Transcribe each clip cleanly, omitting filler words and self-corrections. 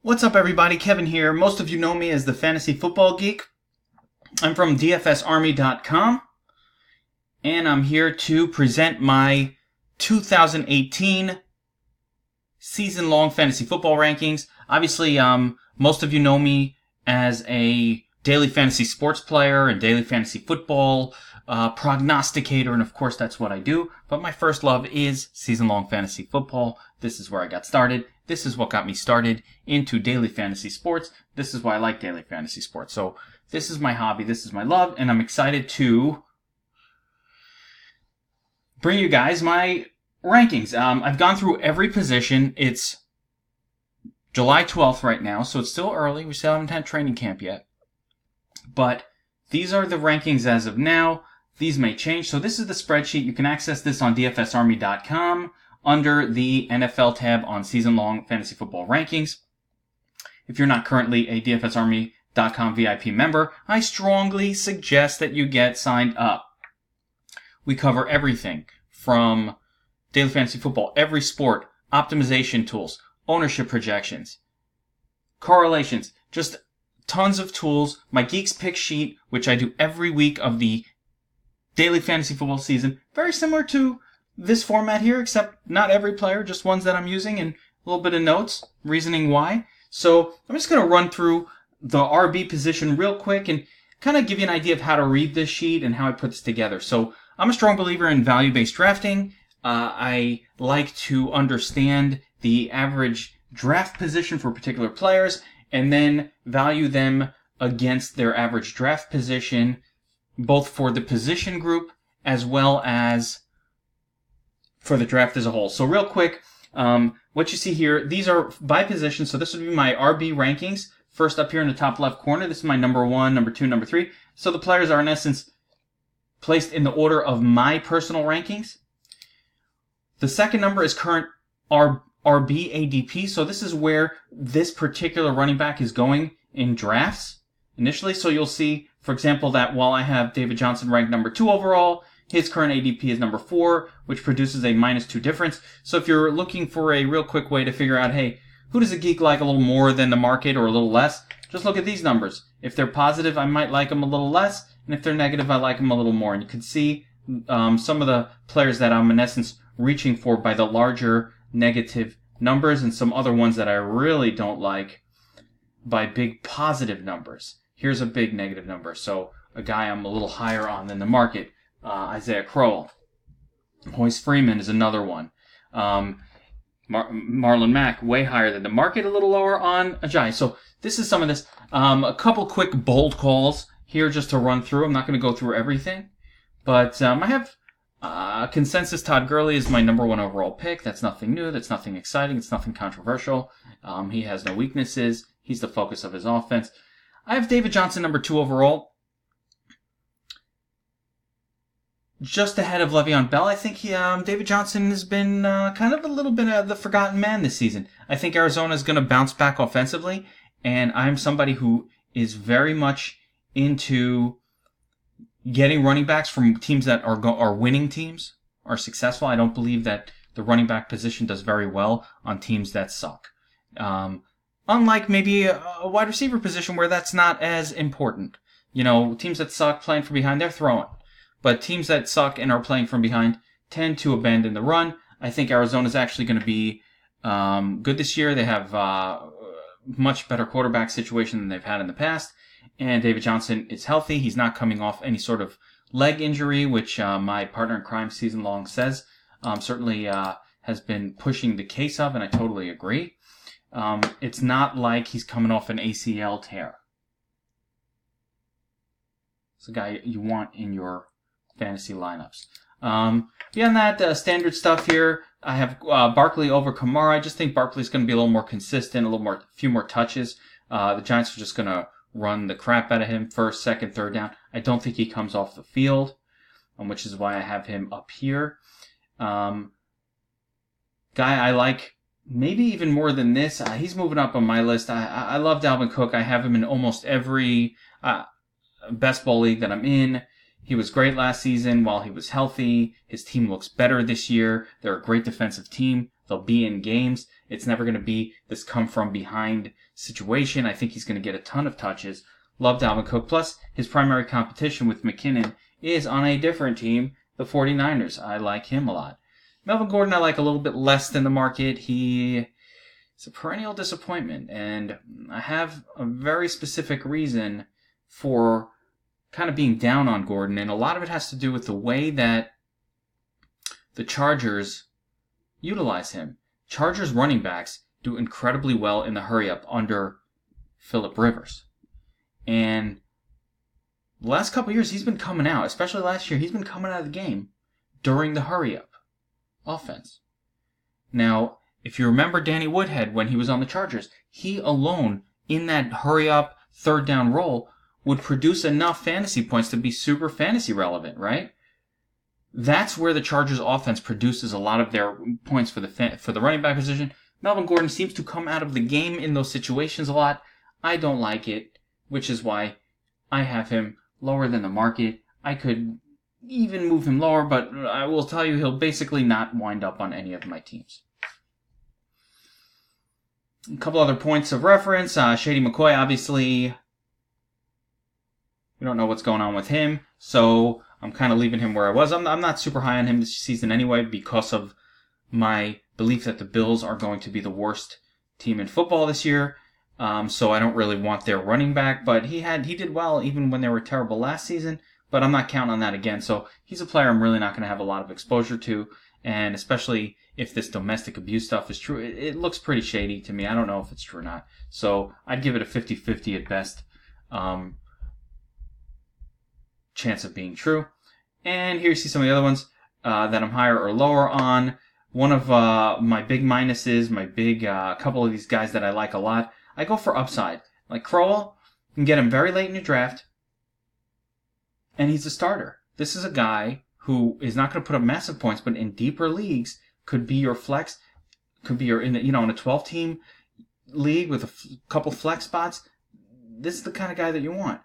What's up, everybody? Kevin here. Most of you know me as the Fantasy Football Geek. I'm from DFSArmy.com, and I'm here to present my 2018 season-long fantasy football rankings. Obviously, most of you know me as a daily fantasy sports player and daily fantasy football prognosticator, and of course that's what I do. But my first love is season-long fantasy football. This is where I got started. This is what got me started into daily fantasy sports. This is why I like daily fantasy sports. So this is my hobby. This is my love, and I'm excited to bring you guys my rankings. I've gone through every position. It's July 12th right now, so it's still early. We still haven't had training camp yet. But these are the rankings as of now. These may change. So this is the spreadsheet. You can access this on DFSArmy.com under the NFL tab on season-long fantasy football rankings. If you're not currently a DFSArmy.com VIP member, I strongly suggest that you get signed up. We cover everything from daily fantasy football, every sport, optimization tools, ownership projections, correlations, just tons of tools. My Geeks pick sheet, which I do every week of the daily fantasy football season, very similar to this format here, except not every player, just ones that I'm using and a little bit of notes, reasoning why. So I'm just going to run through the RB position real quick and kind of give you an idea of how to read this sheet and how I put this together. So I'm a strong believer in value-based drafting. I like to understand the average draft position for particular players and then value them against their average draft position, both for the position group as well as for the draft as a whole. So real quick, what you see here, these are by position. So this would be my RB rankings. First up here in the top left corner, this is my number 1, number 2, number 3. So the players are in essence placed in the order of my personal rankings. The second number is current RB ADP. So this is where this particular running back is going in drafts initially. So you'll see, for example, that while I have David Johnson ranked number 2 overall, his current ADP is number 4, which produces a -2 difference. So if you're looking for a real quick way to figure out, hey, who does a geek like a little more than the market or a little less? Just look at these numbers. If they're positive, I might like them a little less. And if they're negative, I like them a little more. And you can see some of the players that I'm in essence reaching for by the larger negative numbers and some other ones that I really don't like by big positive numbers. Here's a big negative number. So a guy I'm a little higher on than the market. Isaiah Crowell. Hoyce Freeman is another one. Marlon Mack, way higher than the market, a little lower on Ajayi. So this is some of this. A couple quick bold calls here just to run through. I'm not going to go through everything. But I have consensus Todd Gurley is my number 1 overall pick. That's nothing new. That's nothing exciting. It's nothing controversial. He has no weaknesses. He's the focus of his offense. I have David Johnson number 2 overall. Just ahead of Le'Veon Bell. I think David Johnson has been kind of a little bit of the forgotten man this season. I think Arizona is going to bounce back offensively, and I'm somebody who is very much into getting running backs from teams that are winning teams, are successful. I don't believe that the running back position does very well on teams that suck. Unlike maybe a wide receiver position where that's not as important. You know, teams that suck playing from behind, they're throwing. But teams that suck and are playing from behind tend to abandon the run. I think Arizona's actually going to be good this year. They have much better quarterback situation than they've had in the past. And David Johnson is healthy. He's not coming off any sort of leg injury, which my partner in crime season long says certainly has been pushing the case of, and I totally agree. It's not like he's coming off an ACL tear. It's a guy you want in your fantasy lineups. Beyond that, standard stuff here. I have Barkley over Kamara. I just think Barkley's going to be a little more consistent, a few more touches. The Giants are just going to run the crap out of him first, second, third down. I don't think he comes off the field, which is why I have him up here. Guy I like maybe even more than this. He's moving up on my list. I love Dalvin Cook. I have him in almost every best ball league that I'm in. He was great last season while he was healthy. His team looks better this year. They're a great defensive team. They'll be in games. It's never going to be this come from behind situation. I think he's going to get a ton of touches. Love Dalvin Cook. Plus, his primary competition with McKinnon is on a different team, the 49ers. I like him a lot. Melvin Gordon I like a little bit less than the market. He's a perennial disappointment, and I have a very specific reason for kind of being down on Gordon, and a lot of it has to do with the way that the Chargers utilize him. Chargers running backs do incredibly well in the hurry-up under Phillip Rivers. And the last couple of years, he's been coming out, especially last year, he's been coming out of the game during the hurry-up offense. Now, if you remember Danny Woodhead when he was on the Chargers, he alone, in that hurry-up, third down role, would produce enough fantasy points to be super fantasy relevant, right? That's where the Chargers offense produces a lot of their points for the running back position. Melvin Gordon seems to come out of the game in those situations a lot. I don't like it, which is why I have him lower than the market. I could even move him lower, but I will tell you he'll basically not wind up on any of my teams. A couple other points of reference. Shady McCoy, obviously, we don't know what's going on with him, so I'm kind of leaving him where I was. I'm not super high on him this season anyway because of my belief that the Bills are going to be the worst team in football this year. So I don't really want their running back, but he did well even when they were terrible last season, but I'm not counting on that again. So he's a player I'm really not going to have a lot of exposure to, and especially if this domestic abuse stuff is true, it looks pretty shady to me. I don't know if it's true or not. So I'd give it a 50-50 at best chance of being true. And here you see some of the other ones that I'm higher or lower on. One of my big minuses, my big couple of these guys that I like a lot, I go for upside. Like Crowell, you can get him very late in your draft, and he's a starter. This is a guy who is not going to put up massive points, but in deeper leagues could be your flex, could be your in a 12-team league with a couple flex spots. This is the kind of guy that you want.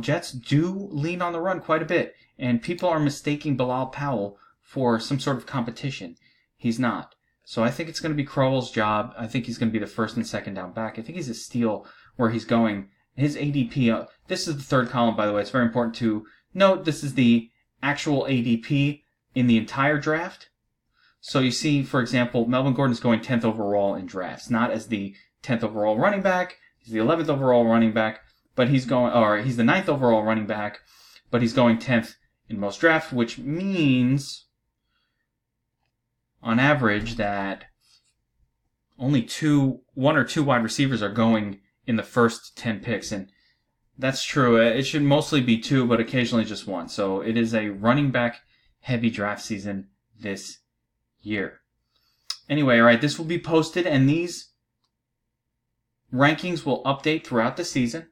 Jets do lean on the run quite a bit, and people are mistaking Bilal Powell for some sort of competition. He's not. So I think it's going to be Crowell's job. I think he's going to be the first and second down back. I think he's a steal where he's going. His ADP, this is the third column, by the way. It's very important to note this is the actual ADP in the entire draft. So you see, for example, Melvin Gordon's going 10th overall in drafts, not as the 10th overall running back. He's the 11th overall running back, but he's the 9th overall running back, but he's going 10th in most drafts, which means on average that only one or two wide receivers are going in the first 10 picks, and that's true. It should mostly be two, but occasionally just one. So it is a running back heavy draft season this year. Anyway, all right, this will be posted, and these rankings will update throughout the season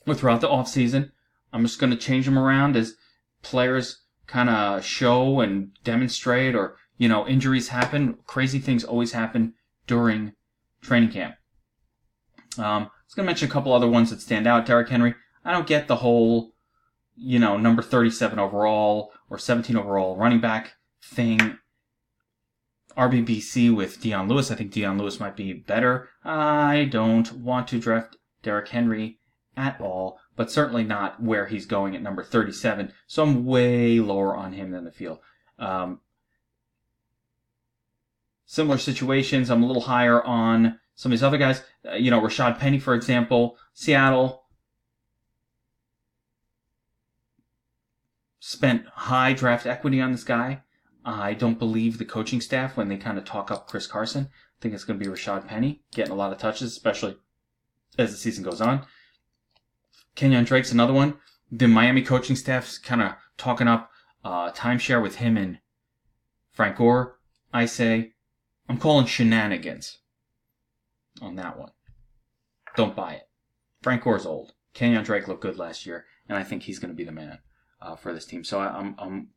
or throughout the off season. I'm just going to change them around as players kind of show and demonstrate, or injuries happen. Crazy things always happen during training camp. I was going to mention a couple other ones that stand out. Derrick Henry, I don't get the whole, number 37 overall or 17 overall running back thing. RBBC with Deion Lewis. I think Deion Lewis might be better. I don't want to draft Derrick Henry at all, but certainly not where he's going at number 37. So I'm way lower on him than the field. Similar situations, I'm a little higher on some of these other guys. Rashad Penny, for example. Seattle spent high draft equity on this guy. I don't believe the coaching staff when they kind of talk up Chris Carson. I think it's going to be Rashad Penny getting a lot of touches, especially as the season goes on. Kenyon Drake's another one. The Miami coaching staff's kind of talking up timeshare with him and Frank Gore. I say, I'm calling shenanigans on that one. Don't buy it. Frank Gore's old. Kenyon Drake looked good last year, and I think he's going to be the man for this team. So I'm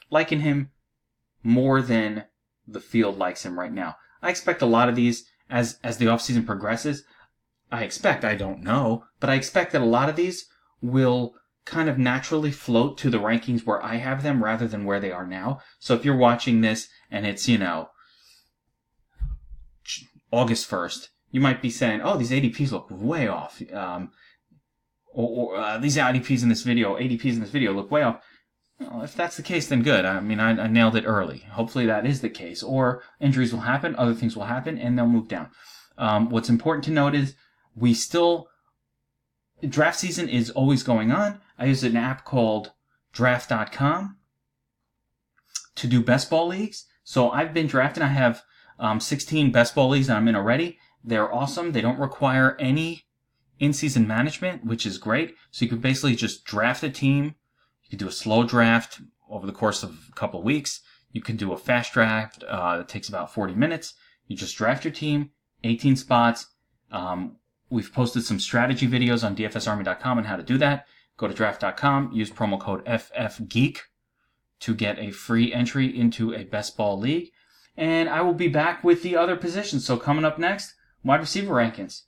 liking him more than the field likes him right now. I expect a lot of these as the offseason progresses. I don't know, but I expect that a lot of these will kind of naturally float to the rankings where I have them rather than where they are now. So if you're watching this and it's, August 1st, you might be saying, oh, these ADPs look way off. These ADPs in this video look way off. Well, if that's the case, then good. I mean, I nailed it early. Hopefully that is the case. Or injuries will happen, other things will happen, and they'll move down. What's important to note is draft season is always going on. I use an app called draft.com to do best ball leagues. So I've been drafting. I have 16 best ball leagues that I'm in already. They're awesome. They don't require any in-season management, which is great. So you could basically just draft a team. You could do a slow draft over the course of a couple of weeks. You can do a fast draft that takes about 40 minutes. You just draft your team, 18 spots. We've posted some strategy videos on dfsarmy.com on how to do that. Go to draft.com, use promo code FFGeek to get a free entry into a best ball league. And I will be back with the other positions. So coming up next, wide receiver rankings.